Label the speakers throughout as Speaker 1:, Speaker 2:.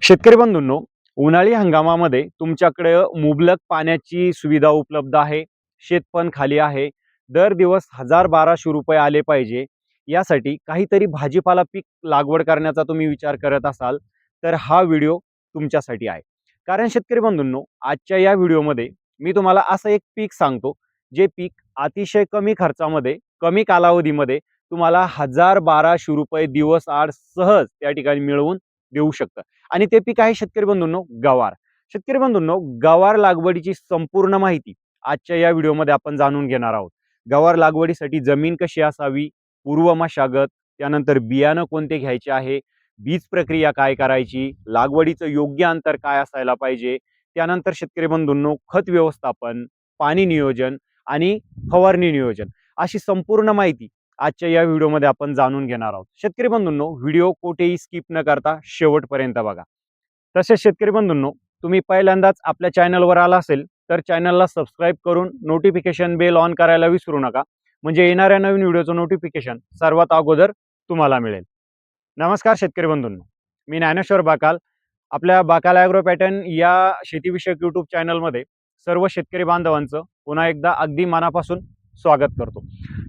Speaker 1: शेतकरी बंधूंनो, उन्हाळी हंगामामध्ये तुमच्याकडे मुबलक पाण्याची सुविधा उपलब्ध आहे. शेत पण खाली आहे. दर दिवस 1000-1200 रुपये आले पाहिजे. यासाठी काहीतरी भाजीपाला पीक लागवड करण्याचा तुम्ही विचार करत असाल, तर हा व्हिडिओ तुमच्यासाठी आहे. कारण शेतकरी बंधूंनो, आजच्या या व्हिडिओमध्ये मी तुम्हाला असं एक पीक सांगतो, जे पीक अतिशय कमी खर्चामध्ये, कमी कालावधीमध्ये तुम्हाला 1000-1200 रुपये दिवस आड सहज त्या ठिकाणी मिळवून देऊ शकतं. आणि ते पीक आहे शेतकरी बंधूंनो गवार. शेतकरी बंधूंनो, गवार लागवडीची संपूर्ण माहिती आजच्या या व्हिडिओमध्ये आपण जाणून घेणार आहोत. गवार लागवडीसाठी जमीन कशी असावी, पूर्व मशागत, त्यानंतर बियाणं कोणते घ्यायचे आहे, बीज प्रक्रिया काय करायची, लागवडीचं योग्य अंतर काय असायला पाहिजे, त्यानंतर शेतकरी बंधूंनो खत व्यवस्थापन, पाणी नियोजन आणि फवारणी नियोजन अशी संपूर्ण माहिती आजच्या या व्हिडिओमध्ये आपण जाणून घेणार आहोत. शेतकरी बंधूंनो, व्हिडिओ कोठेही स्किप न करता शेवटपर्यंत बघा. तसेच शेतकरी बंधूंनो, तुम्ही पहिल्यांदाच आपल्या चॅनलवर आला असेल तर चॅनलला सबस्क्राईब करून नोटिफिकेशन बेल ऑन करायला विसरू नका, म्हणजे येणाऱ्या नवीन व्हिडिओचं नोटिफिकेशन सर्वात अगोदर तुम्हाला मिळेल. नमस्कार शेतकरी बंधूंनो, मी ज्ञानेश्वर बाकाल. आपल्या बाकाल ॲग्रो पॅटर्न या शेतीविषयक यूट्यूब चॅनलमध्ये सर्व शेतकरी बांधवांचं पुन्हा एकदा अगदी मनापासून स्वागत करतो.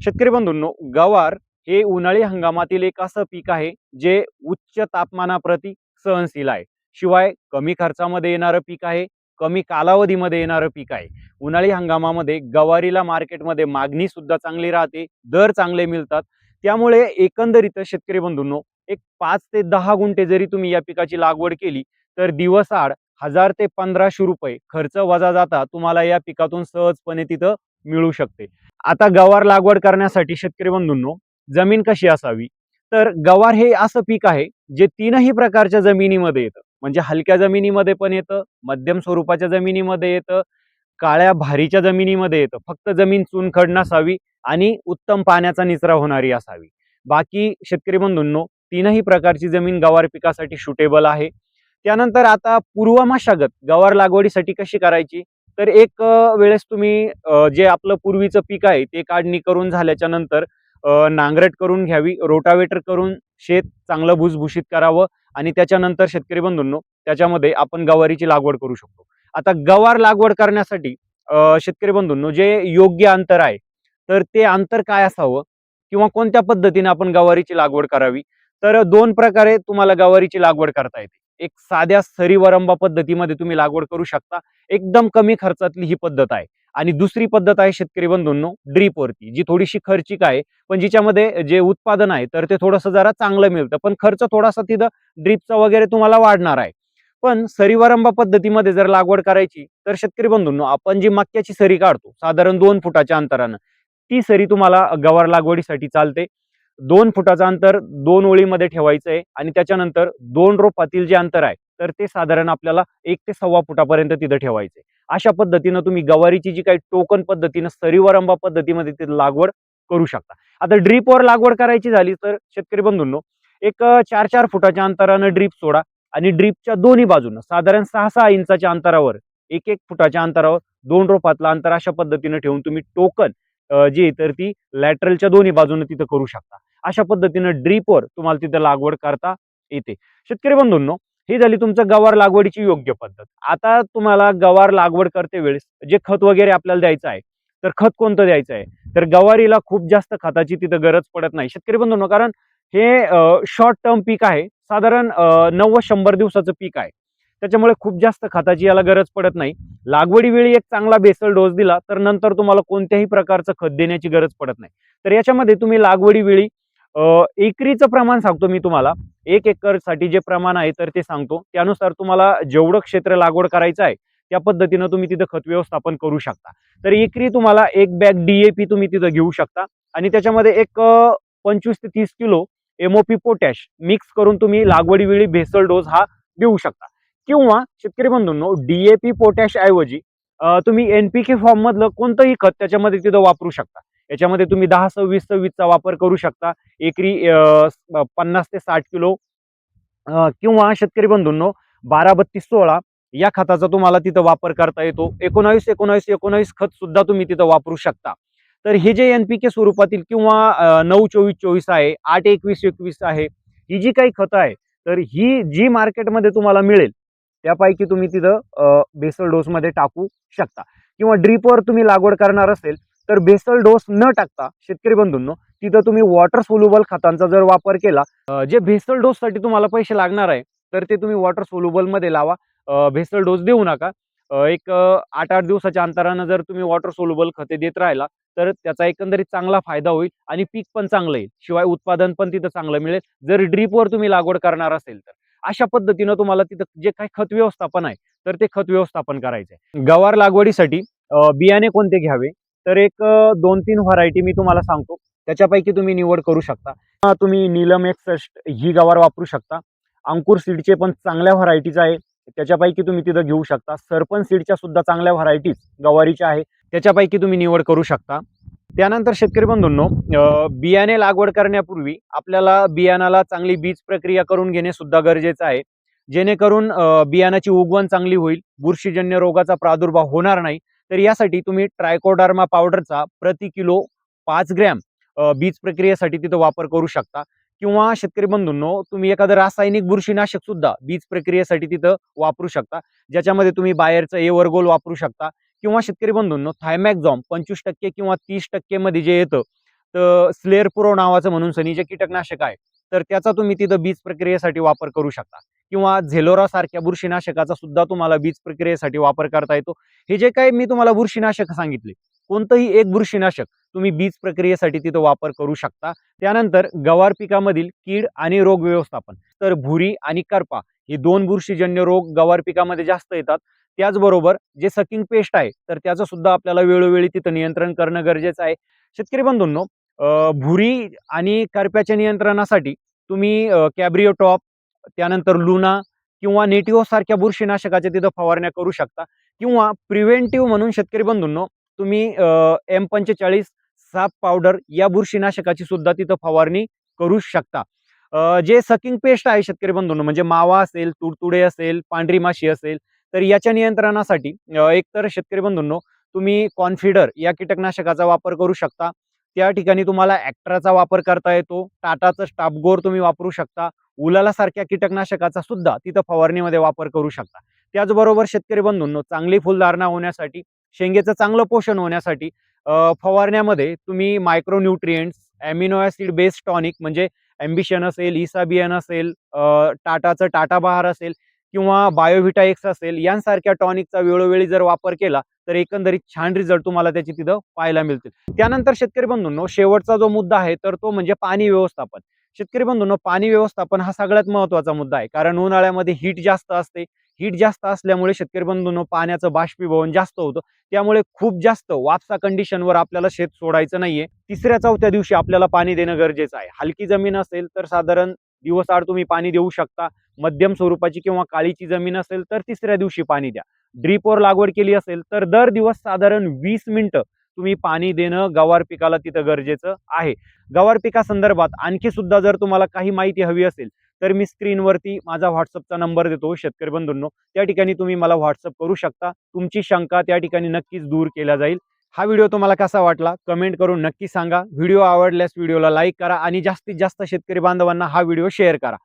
Speaker 1: शेतकरी बंधूंनो, गवार हे उन्हाळी हंगामातील एक असं पीक आहे जे उच्च तापमानाप्रती सहनशील आहे. शिवाय कमी खर्चामध्ये येणारं पीक आहे, कमी कालावधीमध्ये येणारं पीक आहे. उन्हाळी हंगामामध्ये गवारीला मार्केटमध्ये मागणी सुद्धा चांगली राहते, दर चांगले मिळतात. त्यामुळे एकंदरीत शेतकरी बंधूंनो, एक 5 ते 10 गुंठे जरी तुम्ही या पिकाची लागवड केली तर दिवसाआड 1000 ते 1500 रुपये खर्च वजा जाता तुम्हाला या पिकातून सहजपणे तिथं मिळू शकते. आता गवार लागवड करण्यासाठी शेतकरी बंधूंनो, जमीन कशी असावी, तर गवार हे असं पीक आहे जे तीनही प्रकारच्या जमिनीमध्ये येतं. म्हणजे हलक्या जमिनीमध्ये पण येतं, मध्यम स्वरूपाच्या जमिनीमध्ये येतं, काळ्या भारीच्या जमिनीमध्ये येतं. फक्त जमीन चुनखड नसावी आणि उत्तम पाण्याचा निचरा होणारी असावी. बाकी शेतकरी बंधूंनो, तीनही प्रकारची जमीन गवार पिकासाठी सुटेबल आहे. त्यानंतर आता पूर्व मशागत गवार लागवडीसाठी कशी करायची, तर एक वेळेस तुम्ही जे आपलं पूर्वीचं पीक आहे ते काढणी करून झाल्याच्या नंतर नांगरट करून घ्यावी, रोटावेटर करून शेत चांगलं भुसभुशीत करावं आणि त्याच्यानंतर शेतकरी बंधूंनो, त्याच्यामध्ये आपण गवारीची लागवड करू शकतो. आता गवार लागवड करण्यासाठी शेतकरी बंधूंनो, जे योग्य अंतर आहे, तर ते अंतर काय असावं किंवा कोणत्या पद्धतीने आपण गवारीची लागवड करावी, तर 2 प्रकारे तुम्हाला गवारीची लागवड करता येते. एक साध्या सरीवरंबा पद्धतीमध्ये तुम्ही लागवड करू शकता. एकदम कमी खर्चातली ही पद्धत आहे. आणि दुसरी पद्धत आहे शेतकरी बंधूंनो, ड्रीपवरती, जी थोडीशी खर्चिक आहे, पण जिच्यामध्ये जे उत्पादन आहे तर ते थोडंसं जरा चांगलं मिळतं. पण खर्च थोडासा तिथं ड्रीपचा वगैरे तुम्हाला वाढणार आहे. पण सरीवरंबा पद्धतीमध्ये जर लागवड करायची तर शेतकरी बंधूंनो, आपण जी मक्याची सरी काढतो साधारण 2 फुटाच्या अंतरानं, ती सरी तुम्हाला गवार लागवडीसाठी चालते. 2 फुटाचं अंतर 2 ओळीमध्ये ठेवायचं आहे आणि त्याच्यानंतर 2 रोपातील जे अंतर आहे तर ते साधारण आपल्याला 1 ते 1.25 फुटापर्यंत तिथं ठेवायचं आहे. अशा पद्धतीनं तुम्ही गवारीची जी काही टोकन पद्धतीनं सरीवरंबा पद्धतीमध्ये तिथं लागवड करू शकता. आता ड्रीपवर लागवड करायची झाली तर शेतकरी बंधूंनो, एक 4-4 फुटाच्या अंतरानं ड्रीप सोडा आणि ड्रीपच्या दोन्ही बाजूनं साधारण 6-6 इंचाच्या अंतरावर 1-1 फुटाच्या अंतरावर 2 रोपातलं अंतर अशा पद्धतीनं ठेवून तुम्ही टोकन जी तर ती लॅटरलच्या दोन्ही बाजूने तिथं करू शकता. अशा पद्धतीनं ड्रीपवर तुम्हाला तिथं लागवड करता येते. शेतकरी बंधूंनो, ही झाली तुमचं गवार लागवडीची योग्य पद्धत. आता तुम्हाला गवार लागवड करते वेळेस जे खत वगैरे आपल्याला द्यायचं आहे, तर खत कोणतं द्यायचं आहे, तर गवारीला खूप जास्त खताची तिथं गरज पडत नाही शेतकरी बंधूंनो, कारण हे शॉर्ट टर्म पीक आहे. साधारण 90-100 दिवसाचं पीक आहे. त्याच्यामुळे खूप जास्त खताची याला गरज पडत नाही. लागवडीवेळी एक चांगला बेसल डोस दिला तर नंतर तुम्हाला कोणत्याही प्रकारचं खत देण्याची गरज पडत नाही. तर याच्यामध्ये तुम्ही लागवडीवेळी एकरीचं प्रमाण सांगतो मी तुम्हाला. 1 एकरसाठी जे प्रमाण आहे तर ते सांगतो. त्यानुसार तुम्हाला जेवढं क्षेत्र लागवड करायचं आहे त्या पद्धतीनं तुम्ही तिथं खत व्यवस्थापन करू शकता. तर एकरी तुम्हाला 1 बॅग DAP तुम्ही तिथं घेऊ शकता आणि त्याच्यामध्ये एक 25 ते 30 किलो MOP पोटॅश मिक्स करून तुम्ही लागवडीवेळी बेसल डोस हा देऊ शकता. किंवा शेतकरी बंधूंनो, DAP पोटॅश ऐवजी तुम्ही NPK फॉर्म मधलं कोणतंही खत त्याच्यामध्ये तिथं वापरू शकता. याच्यामध्ये तुम्ही 10-26-26 चा वापर करू शकता. एकरी 50 ते 60 किलो किंवा शेतकरी बंधूंनो 12-32-16 या खताचा तुम्हाला तिथं वापर करता येतो. 19-19-19 खत सुद्धा तुम्ही तिथं वापरू शकता. तर हे जे NPK स्वरूपातील किंवा 9-24-24 आहे, 8-21-21 आहे, ही जी काही खतं आहे तर ही जी मार्केटमध्ये तुम्हाला मिळेल त्यापैकी तुम्ही तिथं बेसल डोसमध्ये टाकू शकता. किंवा ड्रीपवर तुम्ही लागवड करणार असेल तर बेसल डोस न टाकता शेतकरी बंधूंनो तिथं तुम्ही वॉटर सोल्युबल खतांचा जर वापर केला, जे बेसल डोससाठी तुम्हाला पैसे लागणार आहे तर ते तुम्ही वॉटर सोल्युबलमध्ये लावा. बेसल डोस देऊ नका. एक 8-8 दिवसाच्या अंतरानं जर तुम्ही वॉटर सोल्युबल खते देत राहिला तर त्याचा एकंदरीत चांगला फायदा होईल आणि पीक पण चांगलं येईल. शिवाय उत्पादन पण तिथं चांगलं मिळेल. जर ड्रीपवर तुम्ही लागवड करणार असेल तर. अशा पद्धतीनं तुम्हाला तिथं जे काही खत व्यवस्थापन आहे तर ते खत व्यवस्थापन करायचंय. गवार लागवडीसाठी बियाणे कोणते घ्यावे? तर एक 2-3 व्हरायटी मी तुम्हाला सांगतो. त्याच्यापैकी तुम्ही निवड करू शकता. तुम्ही नीलम 61 ही गवार वापरू शकता. अंकुर सीडचे पण चांगल्या व्हरायटीज आहे. त्याच्यापैकी तुम्ही तिथं घेऊ शकता. सरपंच सीडच्या सुद्धा चांगल्या व्हरायटीज गवारीच्या आहे. त्याच्यापैकी तुम्ही निवड करू शकता. त्यानंतर शेतकरी बंधूंनो, बियाणे लागवड करण्यापूर्वी आपल्याला बियाणाला चांगली बीज प्रक्रिया करून घेणे सुद्धा गरजेचं आहे. जेणेकरून बियाणाची उगवण चांगली होईल, बुरशीजन्य रोगाचा प्रादुर्भाव होणार नाही. तर यासाठी तुम्ही ट्रायकोडर्मा पावडरचा प्रति किलो 5 ग्रॅम बीज प्रक्रियेसाठी तिथं वापर करू शकता. किंवा शेतकरी बंधूंनो, तुम्ही एखादं रासायनिक बुरशीनाशक सुद्धा बीज प्रक्रियेसाठी तिथं वापरू शकता. ज्याच्यामध्ये तुम्ही बायरचं एव्हरगोल वापरू शकता. किंवा शेतकरी बंधूंनो, थायमॅक्झॉम 25% किंवा 30% मध्ये जे येतं तर स्लेअर प्रो नावाचं म्हणून सनी जे कीटकनाशक आहे तर त्याचा तुम्ही तिथं बीज प्रक्रियेसाठी वापर करू शकता. किंवा झेलोरा सारख्या बुरशीनाशकाचा सुद्धा तुम्हाला बीज प्रक्रियेसाठी वापर करता येतो. हे जे काही मी तुम्हाला बुरशीनाशक सांगितले कोणतंही एक बुरशीनाशक तुम्ही बीज प्रक्रियेसाठी तिथं वापर करू शकता. त्यानंतर गवार पिकामधील कीड आणि रोग व्यवस्थापन, तर भुरी आणि करपा हे 2 बुरशीजन्य रोग गवार पिकामध्ये जास्त येतात. त्याचबरोबर जे सकिंग पेस्ट आहे तर त्याचं सुद्धा आपल्याला वेळोवेळी तिथं नियंत्रण करणं गरजेचं आहे. शेतकरी बंधूंनो, भुरी आणि करप्याच्या नियंत्रणासाठी तुम्ही कॅब्रिओ टॉप, त्यानंतर लुना किंवा नेटिव्हो सारख्या बुरशीनाशकाच्या तिथं फवारण्या करू शकता. किंवा प्रिव्हेंटिव्ह म्हणून शेतकरी बंधूंनो तुम्ही M45 साप पावडर या बुरशीनाशकाची सुद्धा तिथं फवारणी करू शकता. जे सकिंग पेस्ट आहे शेतकरी बंधूंनो, म्हणजे मावा असेल, तुडतुडे असेल, पांढरी माशी असेल, तर याच्या नियंत्रणासाठी एकतर शेतकरी बंधूंनो तुम्ही कॉन्फिडर या कीटकनाशकाचा वापर करू शकता. त्या ठिकाणी तुम्हाला ॲक्ट्राचा वापर करता येतो. टाटाचं स्टापगोर तुम्ही वापरू शकता. उलाला सारख्या कीटकनाशकाचा सुद्धा तिथं फवारणीमध्ये वापर करू शकता. त्याचबरोबर शेतकरी बंधूंनो, चांगली फुलधारणा होण्यासाठी, शेंगेचं चांगलं पोषण होण्यासाठी फवारण्यामध्ये तुम्ही मायक्रोन्यूट्रिएंट्स, अॅमिनो ॲसिड बेस्ड टॉनिक म्हणजे ॲम्बिशन असेल, इसाबियन असेल, टाटाचं टाटा बहार असेल किंवा बायोव्हिटा एक्स असेल, यांसारख्या टॉनिकचा वेळोवेळी जर वापर केला तर एकंदरीत छान रिझल्ट तुम्हाला त्याची तिथं पाहायला मिळतील. त्यानंतर शेतकरी बंधूंनो, शेवटचा जो मुद्दा आहे तर तो म्हणजे पाणी व्यवस्थापन. शेतकरी बंधूंनो, पाणी व्यवस्थापन हा सगळ्यात महत्त्वाचा मुद्दा आहे. कारण उन्हाळ्यामध्ये हीट जास्त असते. हीट जास्त असल्यामुळे शेतकरी बंधूंनो पाण्याचं बाष्पीभवन जास्त होतं. त्यामुळे खूप जास्त वापसा कंडिशनवर आपल्याला शेत सोडायचं नाहीये. 3ऱ्या-4थ्या दिवशी आपल्याला पाणी देणं गरजेचं आहे. हलकी जमीन असेल तर साधारण दिवसाआड तुम्ही पाणी देऊ शकता. मध्यम स्वरूपाची किंवा काळीची जमीन असेल तर 3ऱ्या दिवशी पाणी द्या. ड्रीपवर लागवड केली असेल तर दर दिवस साधारण 20 मिनिटं तुम्ही पाणी देणं गवार पिकाला तिथं गरजेचं आहे. गवार पिकासंदर्भात आणखी सुद्धा जर तुम्हाला काही माहिती हवी असेल तर मी स्क्रीनवरती माझा व्हॉट्सअपचा नंबर देतो शेतकरी बंधूंनो. त्या ठिकाणी तुम्ही मला व्हॉट्सअप करू शकता. तुमची शंका त्या ठिकाणी नक्कीच दूर केल्या जाईल. हा व्हिडिओ तुम्हाला कसा वाटला कमेंट करून नक्की सांगा. व्हिडिओ आवडल्यास व्हिडिओला लाईक करा आणि जास्तीत जास्त शेतकरी बांधवांना हा व्हिडिओ शेअर करा.